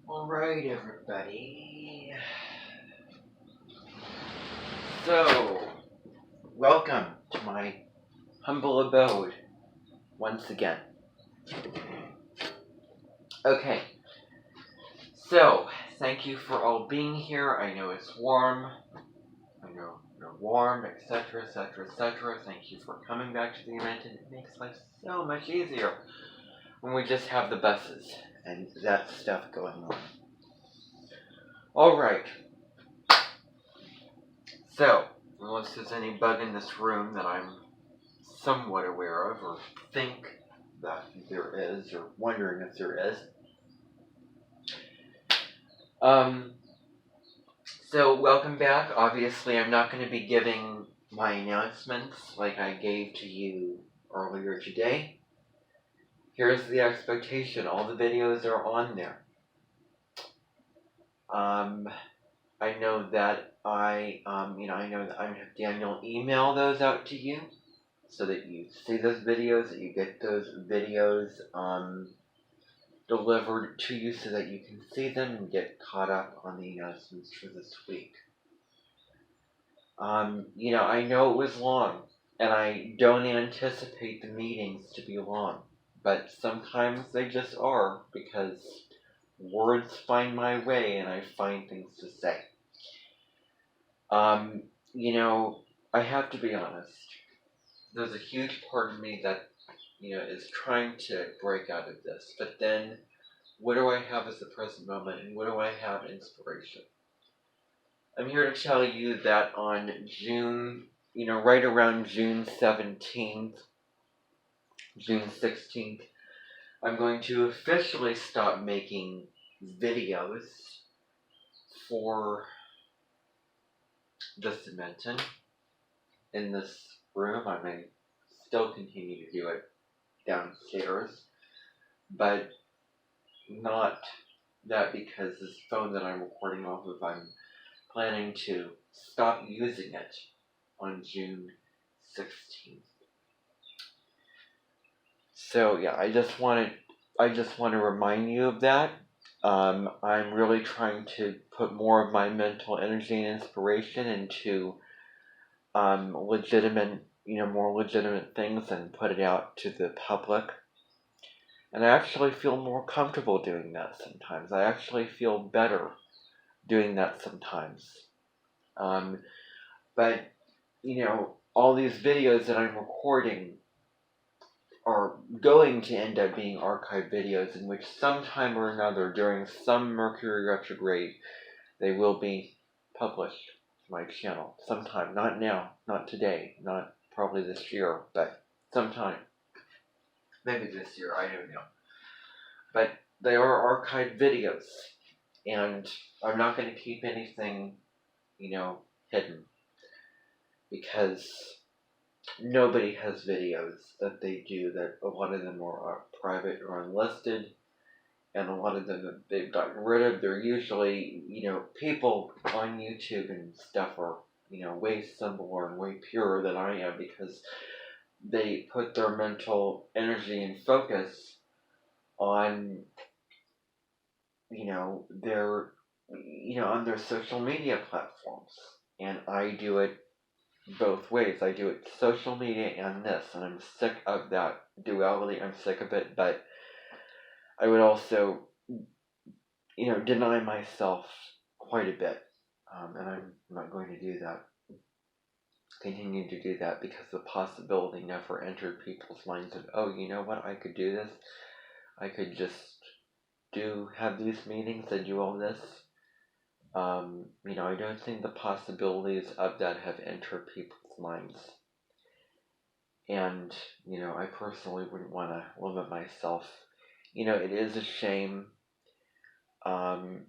Alright, everybody. So, welcome to my humble abode once again. Okay, so thank you for all being here. I know it's warm. I know you're warm, etc., etc., etc. Thank you for coming back to the event, and it makes life so much easier when we just have the buses and that stuff going on. Alright. So, unless there's any bug in this room that I'm somewhat aware of, or think that there is, or wondering if there is. So welcome back. Obviously, I'm not going to be giving my announcements like I gave to you earlier today. Here's the expectation. All the videos are on there. I know that I know that I'm going to have Daniel email those out to you so that you see those videos, that you get those videos, delivered to you so that you can see them and get caught up on the announcements for this week. I know it was long, and I don't anticipate the meetings to be long, but sometimes they just are because words find my way and I find things to say. I have to be honest. There's a huge part of me that, is trying to break out of this, but then what do I have as the present moment, and what do I have inspiration? I'm here to tell you that on June, right around June 17th, June 16th, I'm going to officially stop making videos for the Cementon in this room. I may still continue to do it downstairs, but not that because this phone that I'm recording off of, I'm planning to stop using it on June 16th. So yeah, I just want to remind you of that. I'm really trying to put more of my mental energy and inspiration into more legitimate things and put it out to the public. And I actually feel more comfortable doing that sometimes. I actually feel better doing that sometimes. But, all these videos that I'm recording are going to end up being archived videos in which sometime or another during some Mercury retrograde they will be published to my channel. Sometime. Not now. Not today. Not probably this year. But sometime. Maybe this year. I don't know. But they are archived videos. And I'm not going to keep anything, hidden. Because nobody has videos that they do, that a lot of them are private or unlisted, and a lot of them that they've gotten rid of. They're usually, people on YouTube and stuff are, way simpler and way purer than I am because they put their mental energy and focus on, on their social media platforms. And I do it both ways. I do it social media and this, and I'm sick of that duality. I'm sick of it, but I would also, deny myself quite a bit, and I'm not going to do that. Continue to do that because the possibility never entered people's minds of, oh, you know what, I could do this. I could just have these meetings and do all this. I don't think the possibilities of that have entered people's minds. And, I personally wouldn't want to limit myself. It is a shame. I'm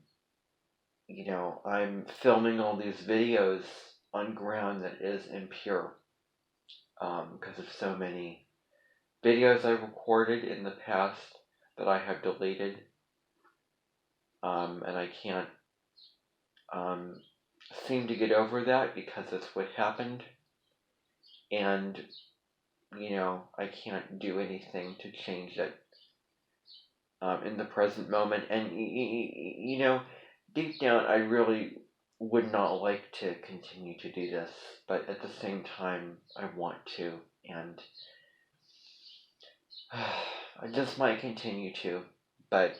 filming all these videos on ground that is impure. Because of so many videos I recorded in the past that I have deleted. And I can't seem to get over that because that's what happened. And, I can't do anything to change it. in the present moment. And, you know, deep down, I really would not like to continue to do this, but at the same time, I want to, and I just might continue to, but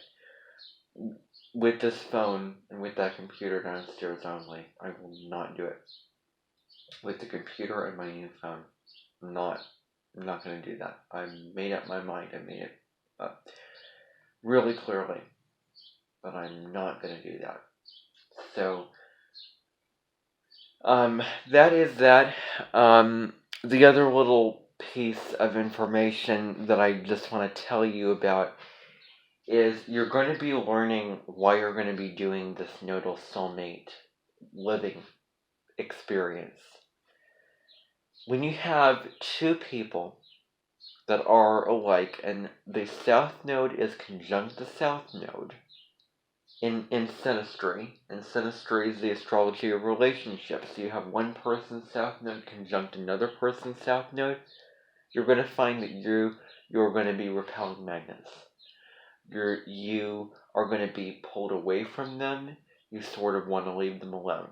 with this phone and with that computer downstairs only, I will not do it. With the computer and my new phone, I'm not going to do that. I made up my mind. I made it up really clearly, but I'm not going to do that. So, that is that. The other little piece of information that I just want to tell you about is you're going to be learning why you're going to be doing this nodal soulmate living experience. When you have two people that are alike and the south node is conjunct the south node in synastry, and synastry is the astrology of relationships. So you have one person's south node conjunct another person's south node, you're going to find that you're going to be repelling magnets. You are going to be pulled away from them. You sort of want to leave them alone.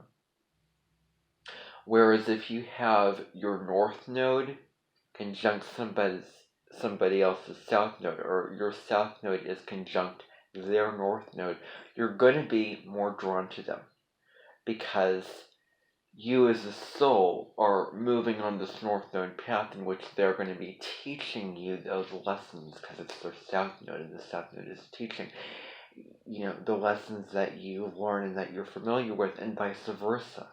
Whereas if you have your north node conjunct somebody else's south node, or your south node is conjunct their north node, you're going to be more drawn to them because you as a soul are moving on this north node path in which they're going to be teaching you those lessons because it's their south node, and the south node is teaching the lessons that you learn and that you're familiar with, and vice versa.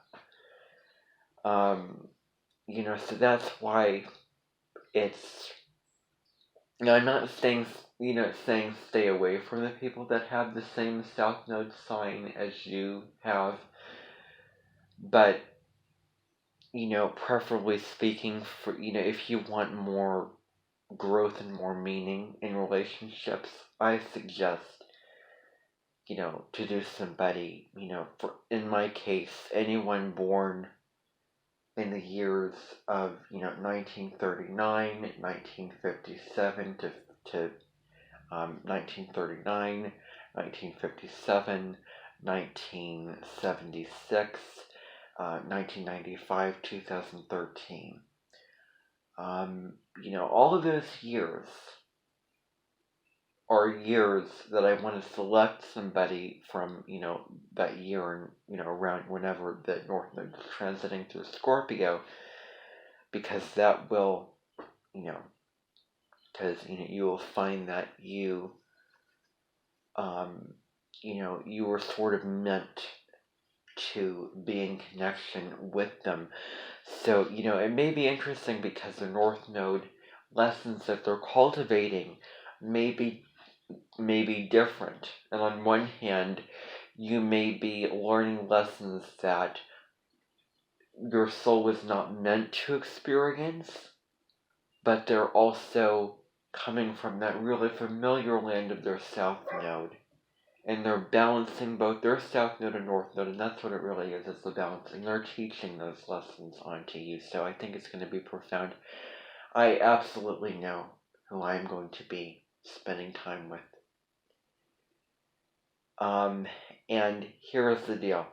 So that's why it's, I'm not saying stay away from the people that have the same south node sign as you have, but preferably speaking, for if you want more growth and more meaning in relationships, I suggest to do somebody, for, in my case, anyone born in the years of 1939, 1957 to 1939, 1957, 1976, 1995, 2013. All of those years are years that I want to select somebody from, that year and, around whenever the North Node is transiting through Scorpio, because that will, because, you will find that you were sort of meant to be in connection with them. So, it may be interesting because the North Node lessons that they're cultivating may be different. And on one hand, you may be learning lessons that your soul was not meant to experience, but they're also coming from that really familiar land of their south node. And they're balancing both their south node and north node, and that's what it really is, the balance. And they're teaching those lessons onto you, so I think it's going to be profound. I absolutely know who I am going to be spending time with. And here is the deal.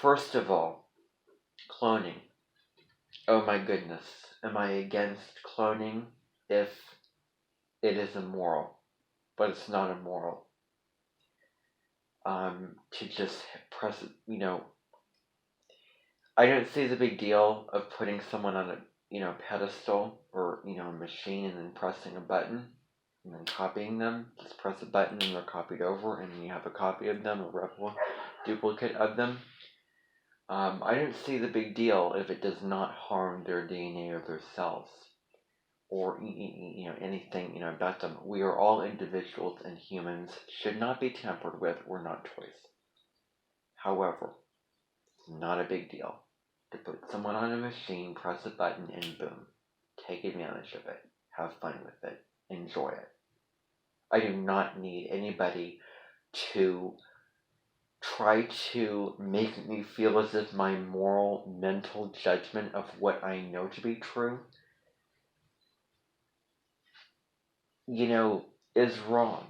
First of all, cloning. Oh my goodness. Am I against cloning if it is immoral? But it's not immoral. To just press it, I don't see the big deal of putting someone on a, pedestal or, a machine and then pressing a button and then copying them. Just press a button and they're copied over, and then you have a copy of them, a duplicate of them. I don't see the big deal if it does not harm their DNA or their cells or anything about them. We are all individuals, and humans should not be tampered with. We're not toys. However, it's not a big deal to put someone on a machine, press a button, and boom, take advantage of it, have fun with it, enjoy it. I do not need anybody to try to make me feel as if my moral, mental judgment of what I know to be true is wrong,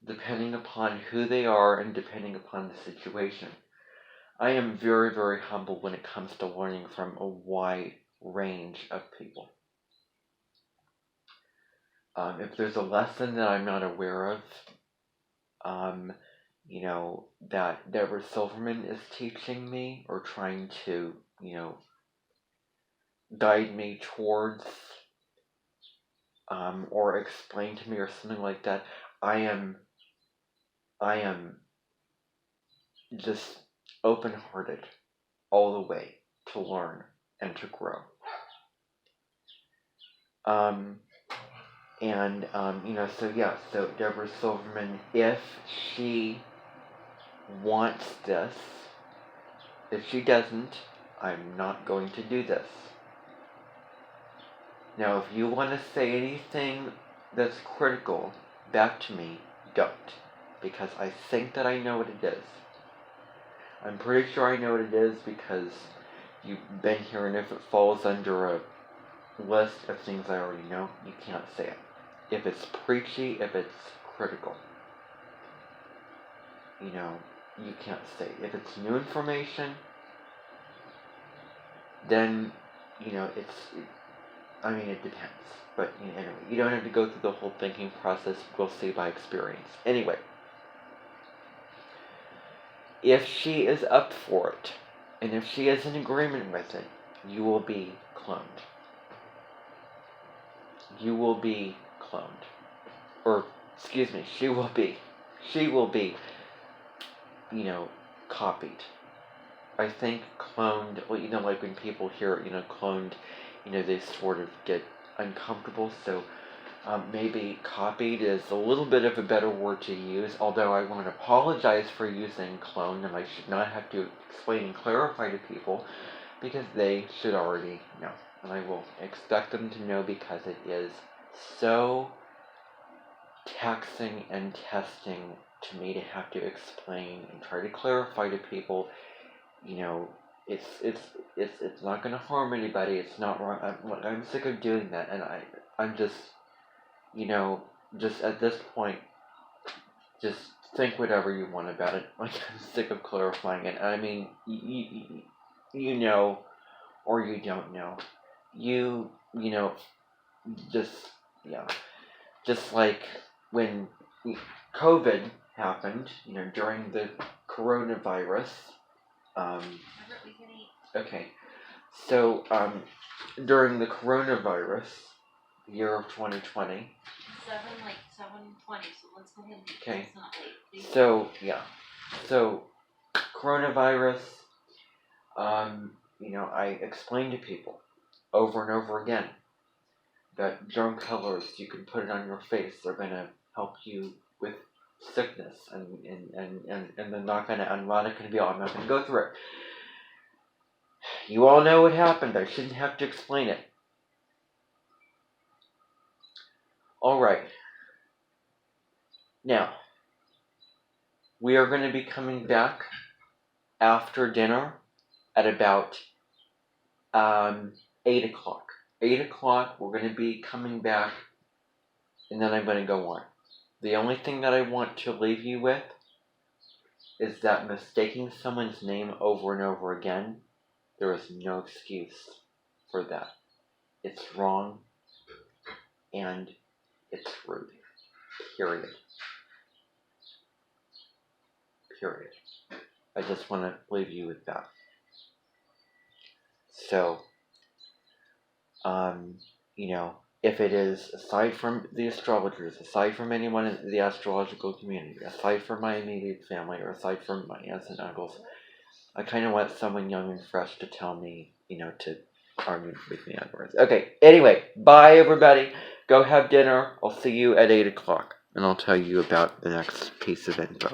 depending upon who they are and depending upon the situation. I am very, very humble when it comes to learning from a wide range of people. If there's a lesson that I'm not aware of, that Deborah Silverman is teaching me or trying to, guide me towards, or explain to me or something like that, I am just open-hearted all the way to learn and to grow. So Deborah Silverman, if she wants this, if she doesn't, I'm not going to do this. Now, if you want to say anything that's critical back to me, don't. Because I think that I know what it is. I'm pretty sure I know what it is because you've been here, and if it falls under a list of things I already know, you can't say it. If it's preachy, if it's critical, you can't say it. If it's new information, then, it depends. But, anyway, you don't have to go through the whole thinking process. We'll see by experience. Anyway, if she is up for it, and if she is in agreement with it, you will be cloned. You will be cloned. Or, excuse me, she will be, copied. I think cloned, like when people hear, cloned, they sort of get uncomfortable, so maybe copied is a little bit of a better word to use, although I want to apologize for using clone, and I should not have to explain and clarify to people, because they should already know. And I will expect them to know, because it is so taxing and testing to me to have to explain and try to clarify to people. It's not going to harm anybody. It's not wrong. I'm sick of doing that, and I'm just, just at this point, just think whatever you want about it. Like, I'm sick of clarifying it. I mean, you know, or you don't know. Just like when COVID happened, during the coronavirus. Okay, so during the coronavirus year of 2020. 7:20. So let's go ahead. Okay. It's not late, please. So coronavirus. I explained to people over and over again that germ colors, you can put it on your face. They're gonna help you with sickness, and they're not gonna. I'm not gonna go through it. You all know what happened. I shouldn't have to explain it. All right. Now, we are going to be coming back after dinner at about 8 o'clock. 8 o'clock, we're going to be coming back, and then I'm going to go on. The only thing that I want to leave you with is that mistaking someone's name over and over again, there is no excuse for that. It's wrong, and it's rude. Period. I just want to leave you with that. So, if it is, aside from the astrologers, aside from anyone in the astrological community, aside from my immediate family, or aside from my aunts and uncles, I kind of want someone young and fresh to tell me, to argue with me on words. Okay, anyway, bye everybody. Go have dinner. I'll see you at 8 o'clock, and I'll tell you about the next piece of info.